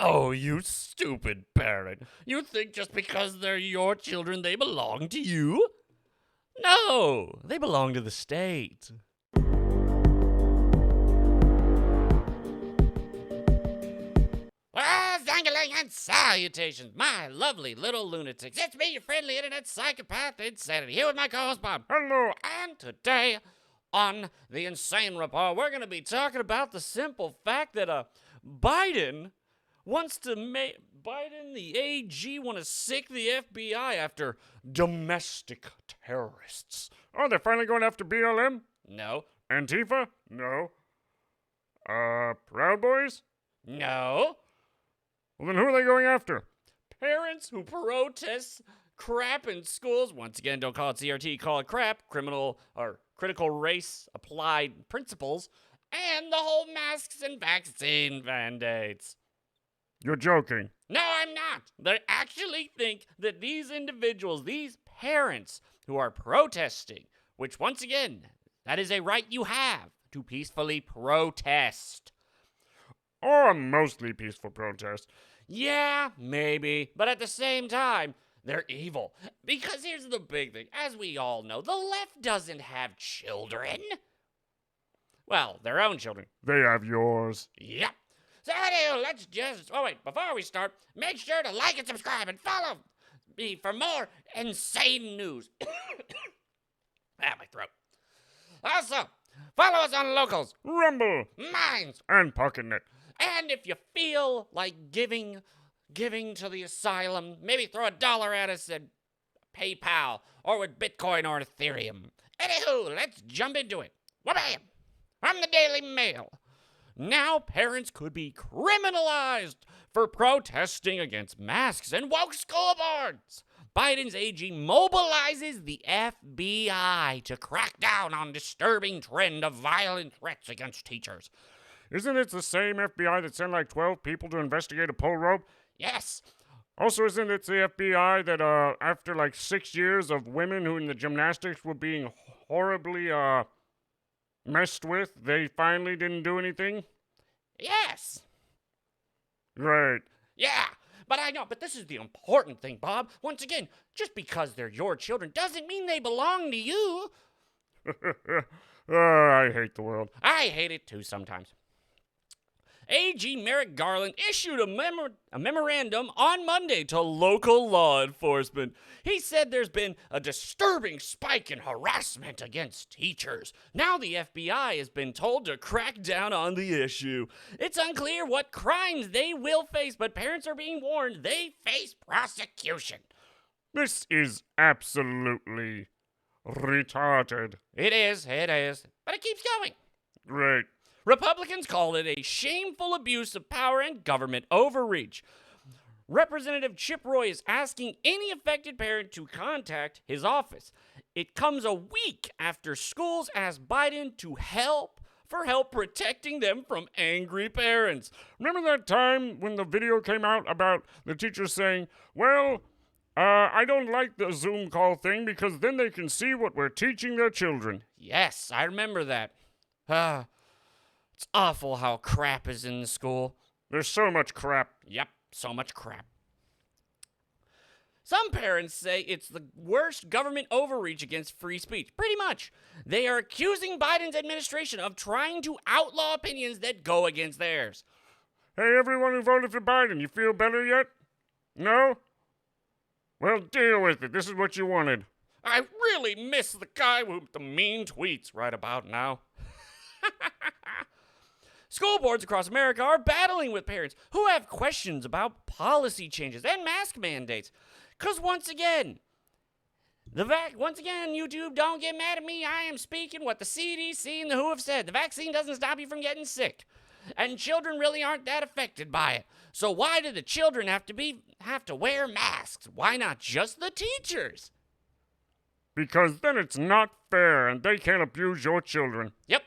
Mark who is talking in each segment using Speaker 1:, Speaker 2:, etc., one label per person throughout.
Speaker 1: Oh, you stupid parent. You think just because they're your children, they belong to you? No, they belong to the state. Zangalang and salutations, my lovely little lunatics. It's me, your friendly internet psychopath Insanity, here with my co-host Bob.
Speaker 2: Hello.
Speaker 1: And today on the Insane Report, we're going to be talking about the simple fact that Biden wants to make Biden, the AG, want to sick the FBI after domestic terrorists.
Speaker 2: Oh, they're finally going after BLM?
Speaker 1: No.
Speaker 2: Antifa? No. Proud Boys?
Speaker 1: No.
Speaker 2: Well, then who are they going after?
Speaker 1: Parents who protest crap in schools. Once again, don't call it CRT, call it crap. Critical race applied principles. And the whole masks and vaccine mandates.
Speaker 2: You're joking.
Speaker 1: No, I'm not. They actually think that these individuals, these parents who are protesting, which once again, that is a right you have to peacefully protest.
Speaker 2: Or a mostly peaceful protest.
Speaker 1: Yeah, maybe. But at the same time, they're evil. Because here's the big thing. As we all know, the left doesn't have children. Well, their own children.
Speaker 2: They have yours.
Speaker 1: Yep. So anyway, before we start, make sure to like and subscribe and follow me for more insane news. My throat. Also, follow us on Locals,
Speaker 2: Rumble.
Speaker 1: Minds,
Speaker 2: And PocketNet.
Speaker 1: and if you feel like giving to the asylum, maybe throw $1 at us at PayPal or with Bitcoin or Ethereum. Anywho, let's jump into it. Wha-bam! From the Daily Mail. Now parents could be criminalized for protesting against masks and woke school boards. Biden's AG mobilizes the FBI to crack down on disturbing trend of violent threats against teachers.
Speaker 2: Isn't it the same FBI that sent like 12 people to investigate a pole rope?
Speaker 1: Yes.
Speaker 2: Also, isn't it the FBI that, after like 6 years of women who in the gymnastics were being horribly, messed with, they finally didn't do anything?
Speaker 1: Yes.
Speaker 2: Great.
Speaker 1: Yeah. But this is the important thing, Bob. Once again, just because they're your children doesn't mean they belong to you.
Speaker 2: I hate the world.
Speaker 1: I hate it too sometimes. AG Merrick Garland issued a memorandum on Monday to local law enforcement. He said there's been a disturbing spike in harassment against teachers. Now the FBI has been told to crack down on the issue. It's unclear what crimes they will face, but parents are being warned they face prosecution.
Speaker 2: This is absolutely retarded.
Speaker 1: It is, but it keeps going.
Speaker 2: Great.
Speaker 1: Republicans call it a shameful abuse of power and government overreach. Representative Chip Roy is asking any affected parent to contact his office. It comes a week after schools asked Biden to help protecting them from angry parents.
Speaker 2: Remember that time when the video came out about the teachers saying, well, I don't like the Zoom call thing because then they can see what we're teaching their children.
Speaker 1: Yes, I remember that. It's awful how crap is in the school.
Speaker 2: There's so much crap.
Speaker 1: Yep, so much crap. Some parents say it's the worst government overreach against free speech. Pretty much. They are accusing Biden's administration of trying to outlaw opinions that go against theirs.
Speaker 2: Hey, everyone who voted for Biden, you feel better yet? No? Well, deal with it. This is what you wanted.
Speaker 1: I really miss the guy with the mean tweets right about now. School boards across America are battling with parents who have questions about policy changes and mask mandates. Because once again, YouTube, don't get mad at me. I am speaking what the CDC and the WHO have said. The vaccine doesn't stop you from getting sick. And children really aren't that affected by it. So why do the children have to wear masks? Why not just the teachers?
Speaker 2: Because then it's not fair and they can't abuse your children.
Speaker 1: Yep.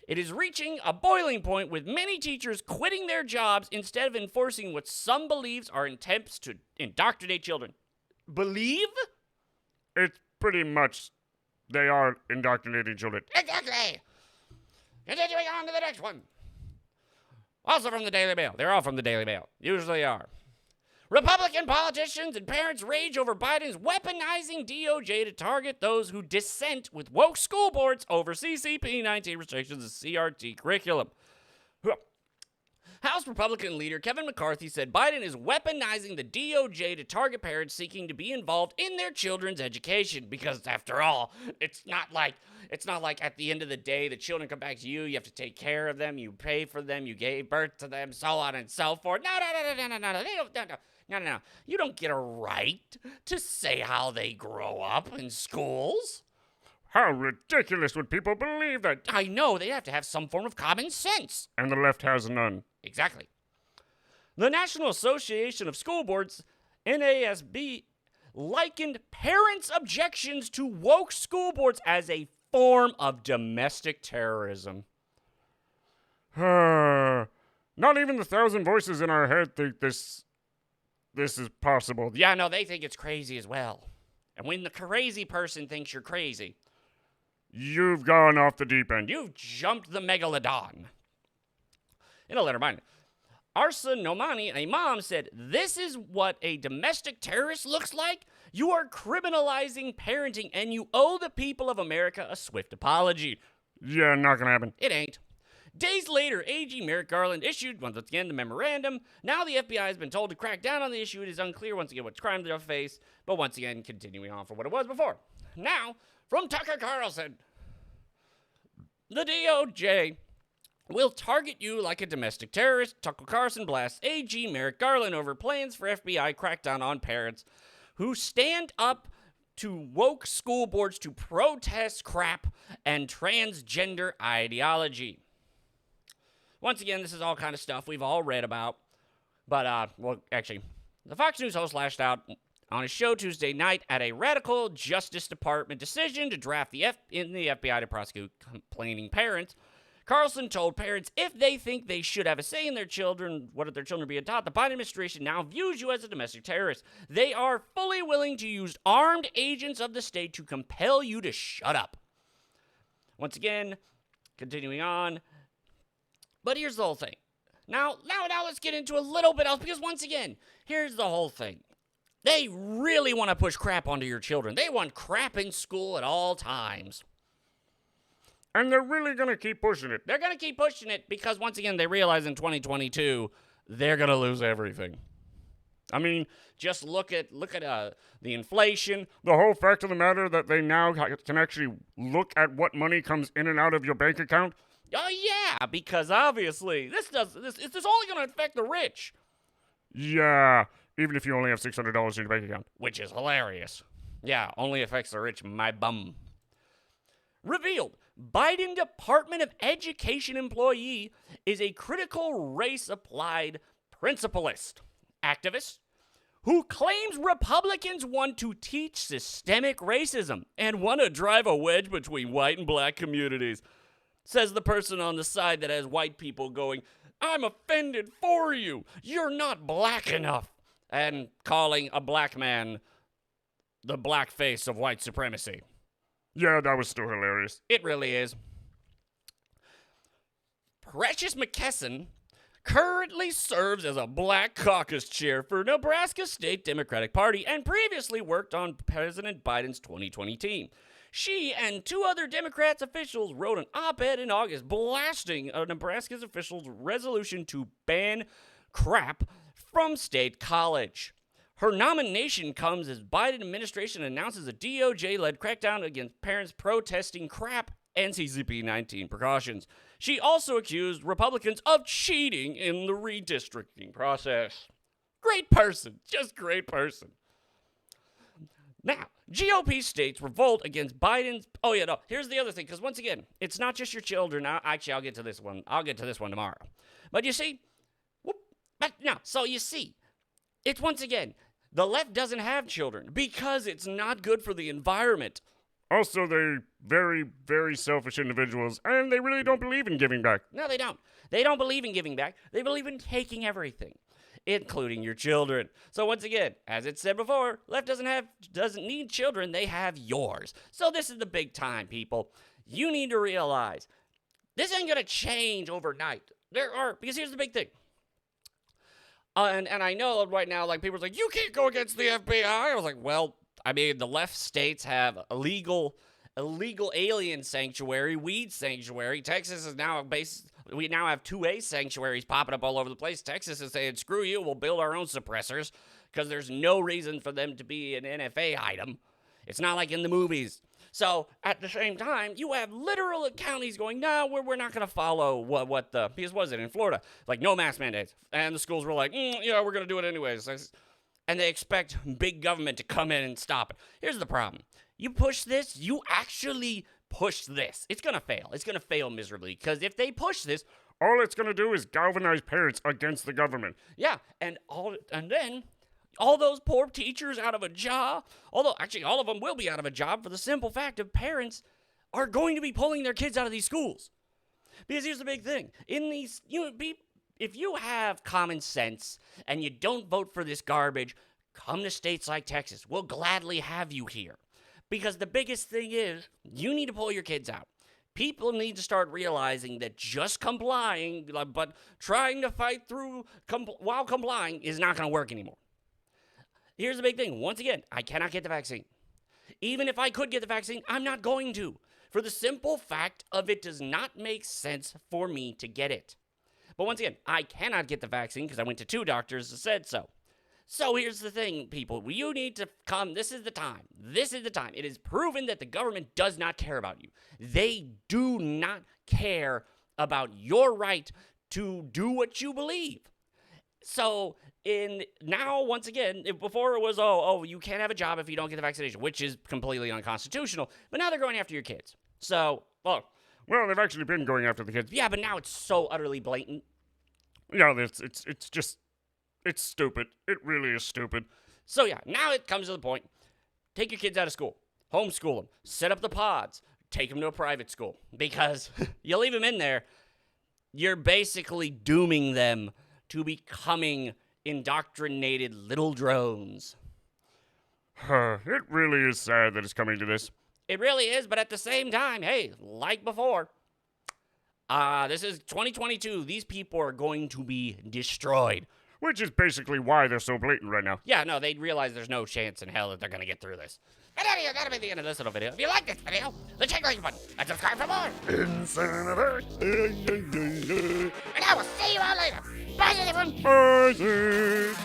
Speaker 1: It is reaching a boiling point with many teachers quitting their jobs instead of enforcing what some believes are attempts to indoctrinate children. Believe?
Speaker 2: It's pretty much they are indoctrinating children.
Speaker 1: Exactly. Continuing on to the next one. Also from the Daily Mail. They're all from the Daily Mail. Usually are. Republican politicians and parents rage over Biden's weaponizing DOJ to target those who dissent with woke school boards over CCP19 restrictions of CRT curriculum. House Republican leader Kevin McCarthy said Biden is weaponizing the DOJ to target parents seeking to be involved in their children's education because, after all, it's not like at the end of the day the children come back to you, you have to take care of them, you pay for them, you gave birth to them, so on and so forth. No. They don't. No. You don't get a right to say how they grow up in schools.
Speaker 2: How ridiculous would people believe that?
Speaker 1: I know, they have to have some form of common sense.
Speaker 2: And the left has none.
Speaker 1: Exactly. The National Association of School Boards, NASB, likened parents' objections to woke school boards as a form of domestic terrorism.
Speaker 2: Not even the 1,000 voices in our head think this is possible.
Speaker 1: Yeah, no, they think it's crazy as well. And when the crazy person thinks you're crazy,
Speaker 2: you've gone off the deep end.
Speaker 1: You've jumped the megalodon. In a letter mine, Arsa Nomani, a mom, said, "This is what a domestic terrorist looks like. You are criminalizing parenting, and you owe the people of America a swift apology."
Speaker 2: Yeah, not gonna happen.
Speaker 1: It ain't. Days later, AG Merrick Garland issued, once again, the memorandum. Now the FBI has been told to crack down on the issue. It is unclear, once again, what crime they'll face, but once again, continuing on for what it was before. Now, from Tucker Carlson, the DOJ will target you like a domestic terrorist. Tucker Carlson blasts AG Merrick Garland over plans for FBI crackdown on parents who stand up to woke school boards to protest crap and transgender ideology. Once again, this is all kind of stuff we've all read about. But, actually, the Fox News host lashed out on his show Tuesday night at a radical Justice Department decision to draft the FBI to prosecute complaining parents. Carlson told parents if they think they should have a say in their children, what if their children are being taught, the Biden administration now views you as a domestic terrorist. They are fully willing to use armed agents of the state to compel you to shut up. Once again, continuing on. But here's the whole thing. Now let's get into a little bit else, because once again, here's the whole thing. They really want to push crap onto your children. They want crap in school at all times.
Speaker 2: And they're really going to keep pushing it.
Speaker 1: They're going to keep pushing it because, once again, they realize in 2022, they're going to lose everything. I mean, just look at the inflation.
Speaker 2: The whole fact of the matter that they now can actually look at what money comes in and out of your bank account.
Speaker 1: Oh, yeah, because obviously, this is only going to affect the rich.
Speaker 2: Yeah, even if you only have $600 in your bank account.
Speaker 1: Which is hilarious. Yeah, only affects the rich, my bum. Revealed, Biden Department of Education employee is a critical race-applied principalist activist who claims Republicans want to teach systemic racism and want to drive a wedge between white and black communities. Says the person on the side that has white people going, "I'm offended for you. You're not black enough." And calling a black man the black face of white supremacy.
Speaker 2: Yeah, that was still hilarious.
Speaker 1: It really is. Precious McKesson currently serves as a Black Caucus chair for Nebraska State Democratic Party and previously worked on President Biden's 2020 team. She and two other Democrats officials wrote an op-ed in August blasting Nebraska's officials' resolution to ban crap from state college. Her nomination comes as Biden administration announces a DOJ-led crackdown against parents protesting crap and CCP19 precautions. She also accused Republicans of cheating in the redistricting process. Great person. Just great person. Now, GOP states revolt against Biden's... Oh, yeah, no. Here's the other thing, because once again, it's not just your children. Actually, I'll get to this one. I'll get to this one tomorrow. But you see... So you see, it's once again... The left doesn't have children because it's not good for the environment.
Speaker 2: Also, they're very, very selfish individuals, and they really don't believe in giving back.
Speaker 1: No, they don't. They don't believe in giving back. They believe in taking everything, including your children. So once again, as it said before, left doesn't need children. They have yours. So this is the big time, people. You need to realize this ain't going to change overnight. There are, because here's the big thing. And I know right now, like, people are like, you can't go against the FBI. I was like, well, I mean, the left states have illegal alien sanctuary, weed sanctuary. Texas is now we now have 2A sanctuaries popping up all over the place. Texas is saying, screw you, we'll build our own suppressors because there's no reason for them to be an NFA item. It's not like in the movies. So, at the same time, you have literal counties going, no, we're not going to follow because what was it in Florida? Like, no mask mandates. And the schools were like, yeah, we're going to do it anyways. And they expect big government to come in and stop it. Here's the problem. You push this, you actually push this. It's going to fail. It's going to fail miserably. Because if they push this,
Speaker 2: all it's going to do is galvanize parents against the government.
Speaker 1: Yeah, and then all those poor teachers out of a job, although actually all of them will be out of a job for the simple fact of parents are going to be pulling their kids out of these schools. Because here's the big thing. In these, if you have common sense and you don't vote for this garbage, come to states like Texas. We'll gladly have you here. Because the biggest thing is, you need to pull your kids out. People need to start realizing that just complying, but trying to fight through while complying is not going to work anymore. Here's the big thing. Once again, I cannot get the vaccine. Even if I could get the vaccine, I'm not going to. For the simple fact of it does not make sense for me to get it. But once again, I cannot get the vaccine because I went to 2 doctors that said so. So here's the thing, people. You need to come. This is the time. This is the time. It is proven that the government does not care about you. They do not care about your right to do what you believe. So now, once again, before it was, you can't have a job if you don't get the vaccination, which is completely unconstitutional. But now they're going after your kids. So, well,
Speaker 2: they've actually been going after the kids.
Speaker 1: Yeah, but now it's so utterly blatant.
Speaker 2: Yeah, it's just, it's stupid. It really is stupid.
Speaker 1: So yeah, now it comes to the point. Take your kids out of school. Homeschool them. Set up the pods. Take them to a private school. Because you leave them in there, you're basically dooming them to becoming indoctrinated little drones.
Speaker 2: It really is sad that it's coming to this.
Speaker 1: It really is, but at the same time, hey, like before, this is 2022. These people are going to be destroyed.
Speaker 2: Which is basically why they're so blatant right now.
Speaker 1: Yeah, no, they realize there's no chance in hell that they're going to get through this. And anyway, that'll be the end of this little video. If you like this video, then check the like button and subscribe for more.
Speaker 2: Insanity.
Speaker 1: And I will see you all later. Bye, everyone.
Speaker 2: Bye.